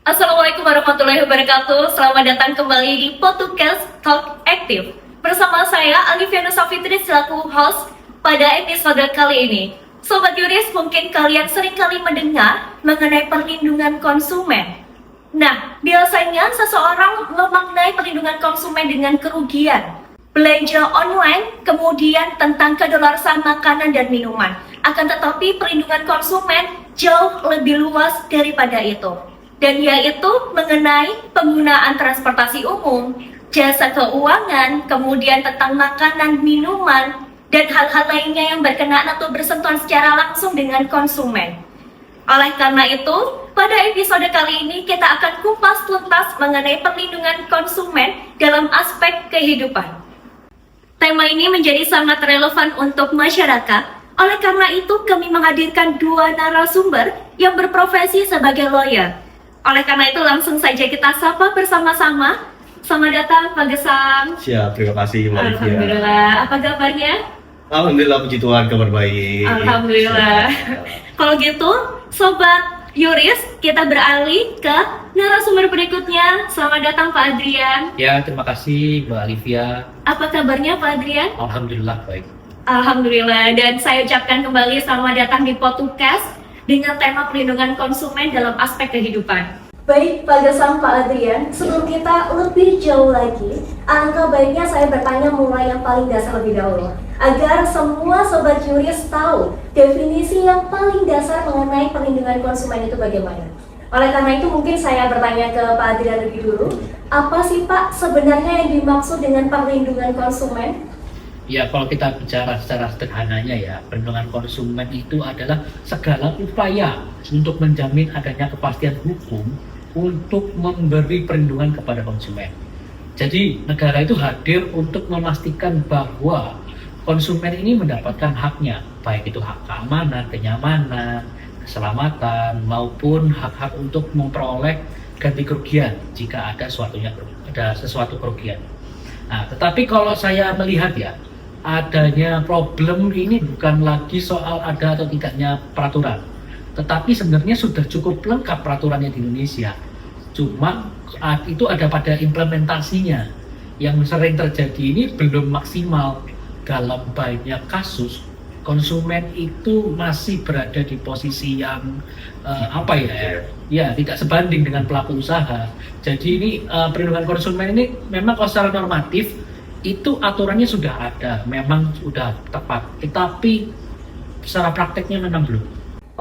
Assalamualaikum warahmatullahi wabarakatuh. Selamat datang kembali di podcast Talk Active. Bersama saya Alivia Nusa Fitri selaku host pada episode kali ini. Sobat Yuris, mungkin kalian sering kali mendengar mengenai perlindungan konsumen. Nah, biasanya seseorang memaknai perlindungan konsumen dengan kerugian, belanja online, kemudian tentang kedaluarsan makanan dan minuman. Akan tetapi perlindungan konsumen jauh lebih luas daripada itu. Dan yaitu mengenai penggunaan transportasi umum, jasa keuangan, kemudian tentang makanan, minuman, dan hal-hal lainnya yang berkenaan atau bersentuhan secara langsung dengan konsumen. Oleh karena itu, pada episode kali ini kita akan kupas tuntas mengenai perlindungan konsumen dalam aspek kehidupan. Tema ini menjadi sangat relevan untuk masyarakat. Oleh karena itu, kami menghadirkan dua narasumber yang berprofesi sebagai lawyer. Oleh karena itu, langsung saja kita sapa bersama-sama. Selamat datang, Pak Gesang. Siap, terima kasih Mbak Livia. Alhamdulillah. Apa kabarnya? Alhamdulillah, puji Tuhan, kabar baik. Alhamdulillah. Kalau gitu, Sobat Yuris, kita beralih ke narasumber berikutnya. Selamat datang, Pak Adrian. Ya, terima kasih Mbak Alivia. Apa kabarnya, Pak Adrian? Alhamdulillah baik. Alhamdulillah. Dan saya ucapkan kembali selamat datang di podcast dengan tema perlindungan konsumen dalam aspek kehidupan. Baik Pak Gesang, Pak Adrian, sebelum kita lebih jauh lagi, alangkah baiknya saya bertanya mulai yang paling dasar lebih dahulu, agar semua Sobat Yuris tahu definisi yang paling dasar mengenai perlindungan konsumen itu bagaimana. Oleh karena itu mungkin saya bertanya ke Pak Adrian lebih dulu, apa sih Pak sebenarnya yang dimaksud dengan perlindungan konsumen? Ya, kalau kita bicara secara sederhananya ya, perlindungan konsumen itu adalah segala upaya untuk menjamin adanya kepastian hukum untuk memberi perlindungan kepada konsumen. Jadi negara itu hadir untuk memastikan bahwa konsumen ini mendapatkan haknya, baik itu hak keamanan, kenyamanan, keselamatan, maupun hak-hak untuk memperoleh ganti kerugian jika ada sesuatu kerugian. Nah, tetapi kalau saya melihat ya, adanya problem ini bukan lagi soal ada atau tidaknya peraturan, tetapi sebenarnya sudah cukup lengkap peraturannya di Indonesia. Cuma itu ada pada implementasinya yang sering terjadi ini belum maksimal. Dalam banyak kasus konsumen itu masih berada di posisi yang tidak sebanding dengan pelaku usaha. Jadi ini perlindungan konsumen ini memang kalau secara normatif itu aturannya sudah ada, memang sudah tepat, tetapi secara prakteknya memang belum.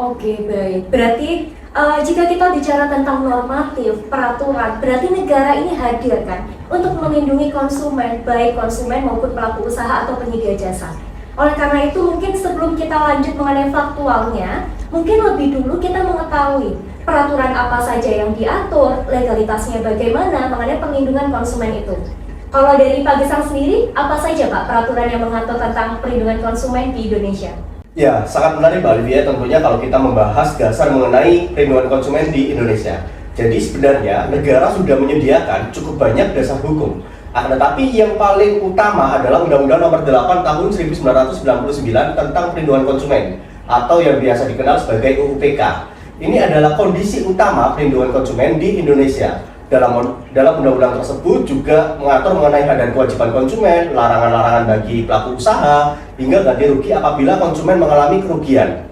Oke, baik. Berarti jika kita bicara tentang normatif, peraturan, berarti negara ini hadir kan untuk melindungi konsumen, baik konsumen maupun pelaku usaha atau penyedia jasa. Oleh karena itu mungkin sebelum kita lanjut mengenai faktualnya, mungkin lebih dulu kita mengetahui peraturan apa saja yang diatur, legalitasnya bagaimana mengenai perlindungan konsumen itu. Kalau dari Pak Gesang sendiri, apa saja Pak peraturan yang mengatur tentang perlindungan konsumen di Indonesia? Ya, sangat menarik Mbak Livia tentunya kalau kita membahas dasar mengenai perlindungan konsumen di Indonesia. Jadi sebenarnya negara sudah menyediakan cukup banyak dasar hukum. Tetapi yang paling utama adalah Undang-Undang Nomor 8 Tahun 1999 tentang perlindungan konsumen atau yang biasa dikenal sebagai UU-PK. Ini adalah kondisi utama perlindungan konsumen di Indonesia. Dalam undang-undang tersebut juga mengatur mengenai hak dan kewajiban konsumen, larangan-larangan bagi pelaku usaha, hingga ganti rugi apabila konsumen mengalami kerugian.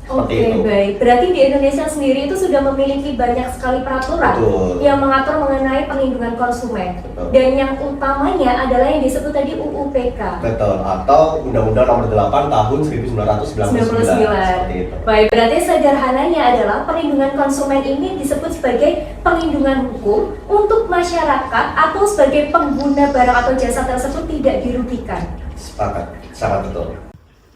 Oke, baik. Berarti di Indonesia sendiri itu sudah memiliki banyak sekali peraturan yang mengatur mengenai perlindungan konsumen. Betul. Dan yang utamanya adalah yang disebut tadi UU-PK. Betul, atau Undang-Undang Nomor 8 Tahun 1999. Seperti itu. Baik, berarti sederhananya adalah perlindungan konsumen ini disebut sebagai perlindungan hukum untuk masyarakat atau sebagai pengguna barang atau jasa tersebut tidak dirugikan. Sepakat, sangat betul.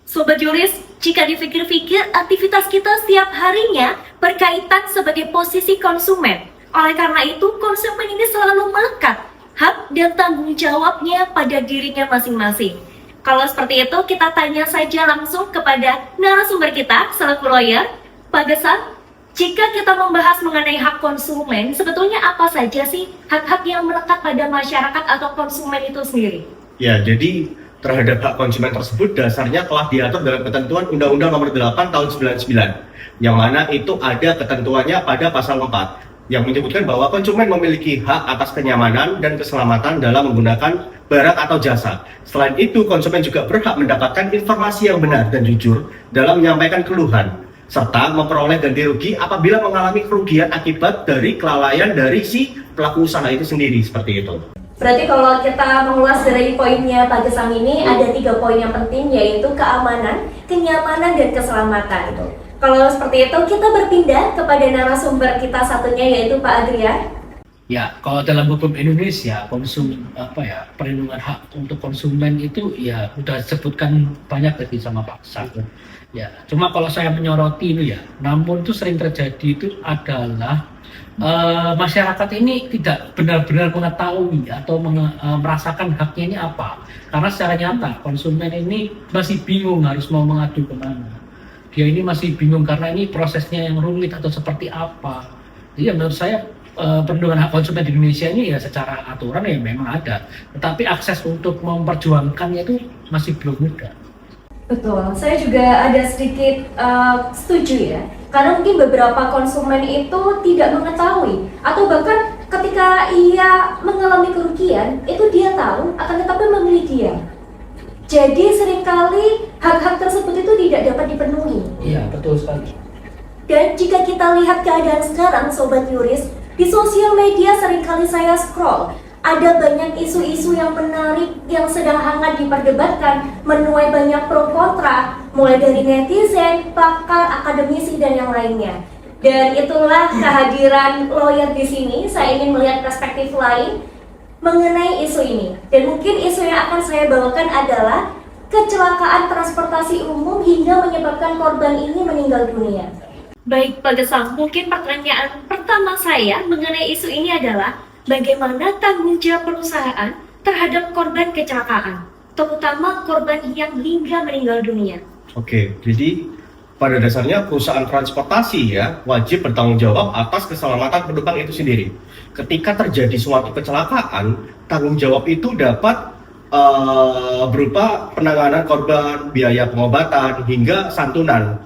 Sobat Yuris, jika dipikir-pikir, aktivitas kita setiap harinya berkaitan sebagai posisi konsumen. Oleh karena itu, konsumen ini selalu melekat hak dan tanggung jawabnya pada dirinya masing-masing. Kalau seperti itu, kita tanya saja langsung kepada narasumber kita, selaku lawyer, Pak Gesang. Jika kita membahas mengenai hak konsumen, sebetulnya apa saja sih hak-hak yang melekat pada masyarakat atau konsumen itu sendiri? Ya, jadi terhadap hak konsumen tersebut dasarnya telah diatur dalam ketentuan Undang-Undang Nomor 8 Tahun 99, yang mana itu ada ketentuannya pada pasal 4. yang menyebutkan bahwa konsumen memiliki hak atas kenyamanan dan keselamatan dalam menggunakan barang atau jasa. Selain itu, konsumen juga berhak mendapatkan informasi yang benar dan jujur dalam menyampaikan keluhan, serta memperoleh ganti rugi apabila mengalami kerugian akibat dari kelalaian dari si pelaku usaha itu sendiri, seperti itu. Berarti kalau kita mengulas dari poinnya Pak Gesang ini, ada 3 poin yang penting, yaitu keamanan, kenyamanan, dan keselamatan. Kalau seperti itu, kita berpindah kepada narasumber kita satunya, yaitu Pak Adrian. Ya, kalau dalam hukum Indonesia, perlindungan hak untuk konsumen itu ya udah disebutkan banyak tadi sama Pak Gesang. Ya, cuma kalau saya menyoroti itu ya, namun itu sering terjadi itu adalah masyarakat ini tidak benar-benar mengetahui atau merasakan haknya ini apa. Karena secara nyata konsumen ini masih bingung harus mau mengadu kemana. Dia ini masih bingung karena ini prosesnya yang rumit atau seperti apa. Jadi menurut saya perlindungan hak konsumen di Indonesia ini ya secara aturan ya memang ada, tetapi akses untuk memperjuangkannya itu masih belum mudah. Betul, saya juga ada sedikit setuju ya. Karena mungkin beberapa konsumen itu tidak mengetahui, atau bahkan ketika ia mengalami kerugian, itu dia tahu, akan tetapi memilih diam. Jadi seringkali hak-hak tersebut itu tidak dapat dipenuhi. Iya, betul sekali. Dan jika kita lihat keadaan sekarang, Sobat Yuris, di sosial media seringkali saya scroll, ada banyak isu-isu yang menarik yang sedang hangat diperdebatkan, menuai banyak pro kontra, mulai dari netizen, pakar, akademisi, dan yang lainnya. Dan itulah kehadiran lawyer di sini. Saya ingin melihat perspektif lain mengenai isu ini. Dan mungkin isu yang akan saya bawakan adalah kecelakaan transportasi umum hingga menyebabkan korban ini meninggal dunia. Baik Pak Gesang, mungkin pertanyaan pertama saya mengenai isu ini adalah bagaimana tanggung jawab perusahaan terhadap korban kecelakaan, terutama korban yang hingga meninggal dunia? Oke, jadi pada dasarnya perusahaan transportasi ya wajib bertanggung jawab atas keselamatan penumpang itu sendiri. Ketika terjadi suatu kecelakaan, tanggung jawab itu dapat berupa penanganan korban, biaya pengobatan, hingga santunan.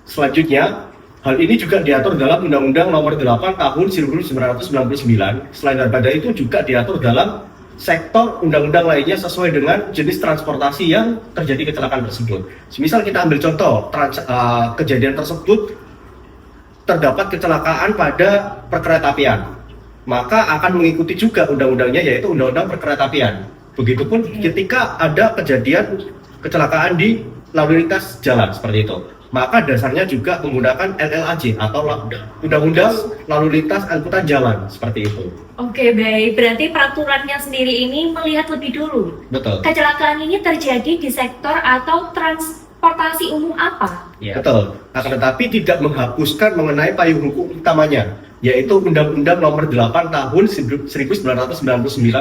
Selanjutnya, hal ini juga diatur dalam Undang-Undang Nomor 8 Tahun 1999. Selain daripada itu juga diatur dalam sektor undang-undang lainnya sesuai dengan jenis transportasi yang terjadi kecelakaan tersebut. Misal kita ambil contoh kejadian tersebut terdapat kecelakaan pada perkeretaapian, maka akan mengikuti juga undang-undangnya, yaitu Undang-Undang Perkeretaapian. Begitupun ketika ada kejadian kecelakaan di lalu lintas jalan seperti itu, maka dasarnya juga menggunakan LLAJ atau Undang-Undang Lalu Lintas Angkutan Jalan, seperti itu. Oke, baik. Berarti peraturannya sendiri ini melihat lebih dulu. Betul. Kecelakaan ini terjadi di sektor atau transportasi umum apa? Ya. Betul. Akan tetapi tidak menghapuskan mengenai payung hukum utamanya, yaitu Undang-Undang Nomor 8 Tahun 1999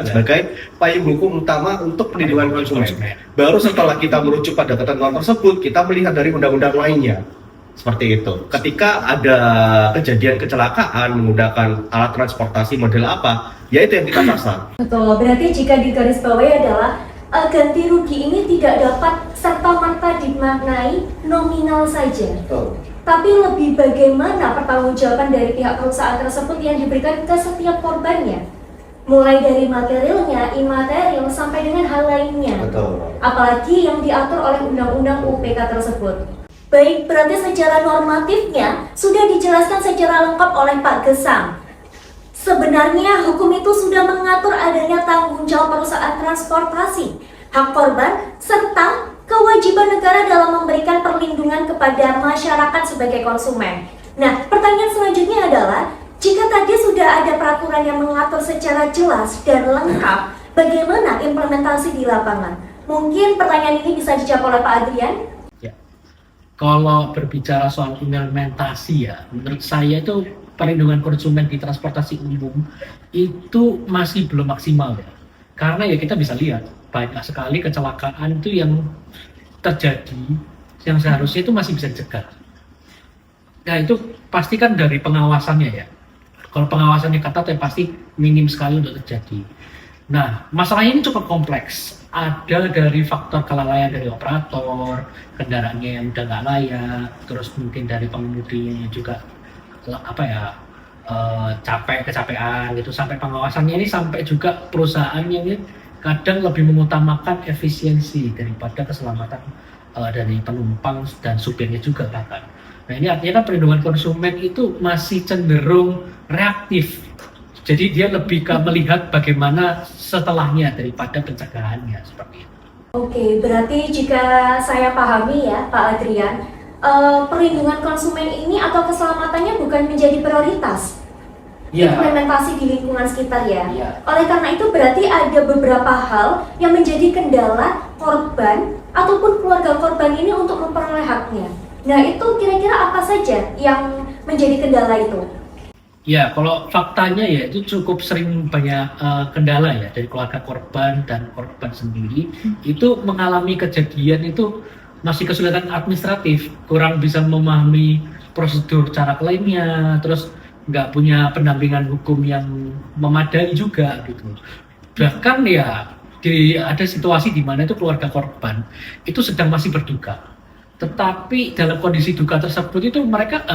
sebagai payung hukum utama untuk perlindungan konsumen. Baru setelah kita merujuk pada ketentuan tersebut, kita melihat dari undang-undang lainnya. Seperti itu. Ketika ada kejadian kecelakaan menggunakan alat transportasi model apa, yaitu yang kita sasar. Betul. Berarti jika digarisbawahi adalah ganti rugi ini tidak dapat serta-merta dimaknai nominal saja. Betul. Tapi lebih bagaimana pertanggungjawaban dari pihak perusahaan tersebut yang diberikan ke setiap korbannya, mulai dari materialnya, imaterial, sampai dengan hal lainnya. Betul. Apalagi yang diatur oleh Undang-Undang UPK tersebut. Baik, berarti secara normatifnya sudah dijelaskan secara lengkap oleh Pak Gesang. Sebenarnya hukum itu sudah mengatur adanya tanggung jawab perusahaan transportasi, hak korban, serta kewajiban negara dalam memberikan perlindungan kepada masyarakat sebagai konsumen. Nah, pertanyaan selanjutnya adalah, jika tadi sudah ada peraturan yang mengatur secara jelas dan lengkap, bagaimana implementasi di lapangan? Mungkin pertanyaan ini bisa dijawab oleh Pak Adrian? Ya. Kalau berbicara soal implementasi ya, menurut saya itu perlindungan konsumen di transportasi umum itu masih belum maksimal ya. Karena ya kita bisa lihat banyak sekali kecelakaan itu yang terjadi yang seharusnya itu masih bisa dicegah. Nah itu pasti kan dari pengawasannya ya. Kalau pengawasannya ketat ya pasti minim sekali untuk terjadi. Nah masalahnya ini cukup kompleks. Ada dari faktor kelalaian dari operator, kendaraannya yang udah nggak layak, terus mungkin dari pengemudinya juga kecapean gitu, sampai pengawasannya ini sampai juga perusahaannya ini kadang lebih mengutamakan efisiensi daripada keselamatan dari penumpang dan supirnya juga bahkan. Nah ini artinya kan perlindungan konsumen itu masih cenderung reaktif. Jadi dia lebih ke melihat bagaimana setelahnya daripada pencegahannya seperti itu. Oke, berarti jika saya pahami ya Pak Adrian, perlindungan konsumen ini atau keselamatannya bukan menjadi prioritas implementasi di lingkungan sekitar ya. Oleh karena itu berarti ada beberapa hal yang menjadi kendala korban ataupun keluarga korban ini untuk memperoleh haknya. Nah itu kira-kira apa saja yang menjadi kendala itu? Ya, kalau faktanya ya itu cukup sering banyak kendala ya dari keluarga korban dan korban sendiri itu mengalami kejadian itu masih kesulitan administratif, kurang bisa memahami prosedur cara klaimnya, terus nggak punya pendampingan hukum yang memadai juga gitu. Bahkan ya ada situasi di mana itu keluarga korban itu sedang masih berduka, tetapi dalam kondisi duka tersebut itu mereka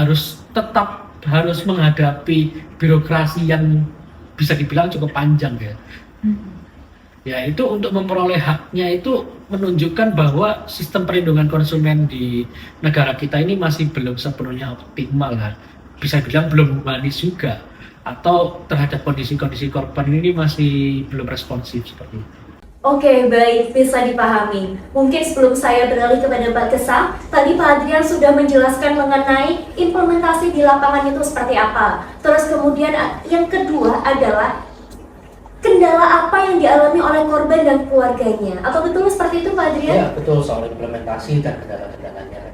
tetap harus menghadapi birokrasi yang bisa dibilang cukup panjang ya. Ya itu untuk memperoleh haknya itu menunjukkan bahwa sistem perlindungan konsumen di negara kita ini masih belum sepenuhnya optimal lah. Bisa bilang belum humanis juga, atau terhadap kondisi-kondisi korban ini masih belum responsif seperti itu. Oke, baik, bisa dipahami. Mungkin sebelum saya beralih kepada Pak Gesang, tadi Pak Adrian sudah menjelaskan mengenai implementasi di lapangan itu seperti apa. Terus kemudian yang kedua adalah kendala apa yang dialami oleh korban dan keluarganya. Atau betul seperti itu Pak Adrian? Ya, betul, soal implementasi dan kendala-kendalanya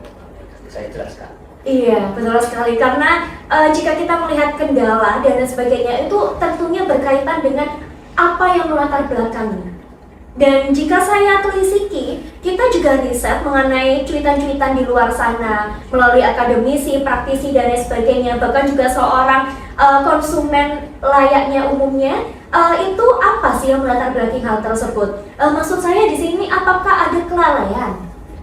saya jelaskan. Iya, betul sekali. Karena jika kita melihat kendala dan sebagainya itu tentunya berkaitan dengan apa yang melatar belakangnya. Dan jika saya telisiki, kita juga riset mengenai cuitan-cuitan di luar sana melalui akademisi, praktisi dan lain sebagainya. Bahkan juga seorang konsumen layaknya umumnya, itu apa sih yang melatar belakangi hal tersebut? Maksud saya di sini apakah ada kelalaian?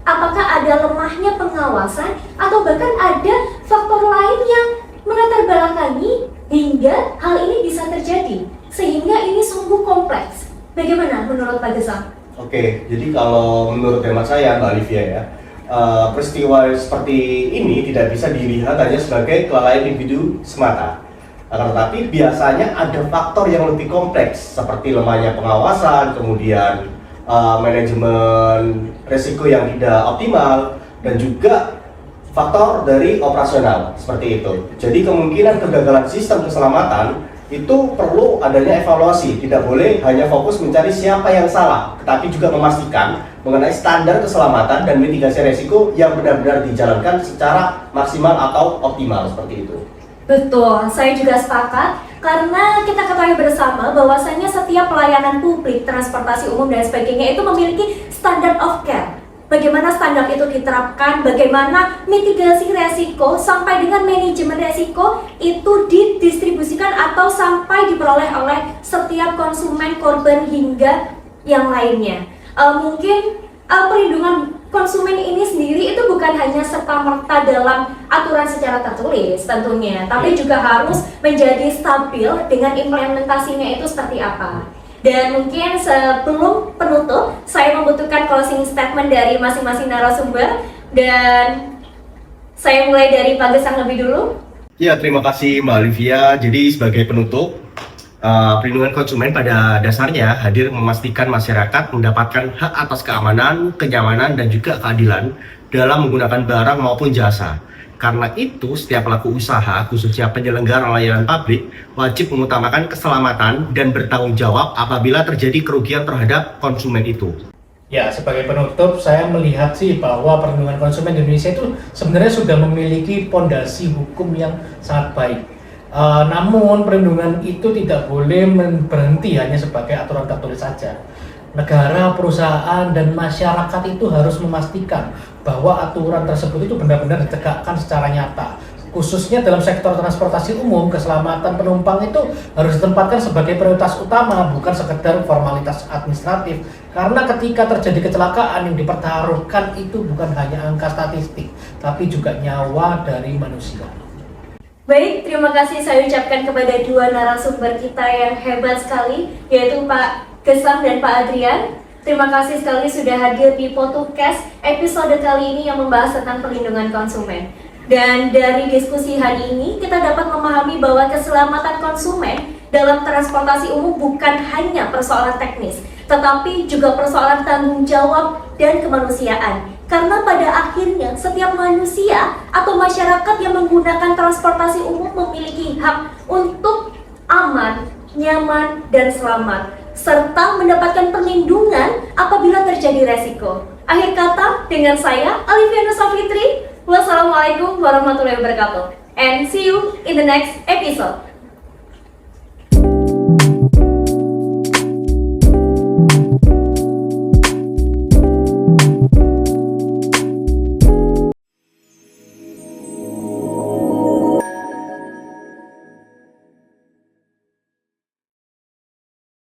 Apakah ada lemahnya pengawasan atau bahkan ada faktor lain yang melatar belakangi hingga hal ini bisa terjadi sehingga ini sungguh kompleks. Bagaimana menurut Pak Gesang? Oke, jadi kalau menurut hemat saya Mbak Olivia ya, peristiwa seperti ini tidak bisa dilihat hanya sebagai kelalaian individu semata. Akan tetapi biasanya ada faktor yang lebih kompleks seperti lemahnya pengawasan, kemudian manajemen risiko yang tidak optimal, dan juga faktor dari operasional seperti itu. Jadi kemungkinan kegagalan sistem keselamatan itu perlu adanya evaluasi. Tidak boleh hanya fokus mencari siapa yang salah, tetapi juga memastikan mengenai standar keselamatan dan mitigasi risiko yang benar-benar dijalankan secara maksimal atau optimal seperti itu. Betul, saya juga sepakat karena kita ketahui bersama bahwasanya setiap pelayanan publik, transportasi umum dan sebagainya itu memiliki standard of care. Bagaimana standar itu diterapkan, bagaimana mitigasi resiko sampai dengan manajemen resiko itu didistribusikan atau sampai diperoleh oleh setiap konsumen, korban hingga yang lainnya. Mungkin perlindungan konsumen ini sendiri itu bukan hanya serta-merta dalam aturan secara tertulis tentunya, tapi juga harus menjadi stabil dengan implementasinya itu seperti apa. Dan mungkin sebelum penutup, saya membutuhkan closing statement dari masing-masing narasumber, dan saya mulai dari Pak Gesang lebih dulu. Ya, terima kasih Mbak Olivia. Jadi sebagai penutup, perlindungan konsumen pada dasarnya hadir memastikan masyarakat mendapatkan hak atas keamanan, kenyamanan, dan juga keadilan dalam menggunakan barang maupun jasa. Karena itu, setiap pelaku usaha, khususnya penyelenggara layanan publik, wajib mengutamakan keselamatan dan bertanggung jawab apabila terjadi kerugian terhadap konsumen itu. Ya, sebagai penutup, saya melihat sih bahwa perlindungan konsumen di Indonesia itu sebenarnya sudah memiliki pondasi hukum yang sangat baik. Namun perlindungan itu tidak boleh berhenti hanya sebagai aturan tertulis saja. Negara, perusahaan, dan masyarakat itu harus memastikan bahwa aturan tersebut itu benar-benar ditegakkan secara nyata. Khususnya dalam sektor transportasi umum, keselamatan penumpang itu harus ditempatkan sebagai prioritas utama, bukan sekedar formalitas administratif. Karena ketika terjadi kecelakaan yang dipertaruhkan itu bukan hanya angka statistik, tapi juga nyawa dari manusia. Baik, terima kasih saya ucapkan kepada dua narasumber kita yang hebat sekali, yaitu Pak Gesang dan Pak Adrian. Terima kasih sekali sudah hadir di Podcast episode kali ini yang membahas tentang perlindungan konsumen. Dan dari diskusi hari ini, kita dapat memahami bahwa keselamatan konsumen dalam transportasi umum bukan hanya persoalan teknis, tetapi juga persoalan tanggung jawab dan kemanusiaan. Karena pada akhirnya setiap manusia atau masyarakat yang menggunakan transportasi umum memiliki hak untuk aman, nyaman, dan selamat, serta mendapatkan perlindungan apabila terjadi resiko. Akhir kata, dengan saya, Alifianus Safitri. Wassalamualaikum warahmatullahi wabarakatuh. And see you in the next episode.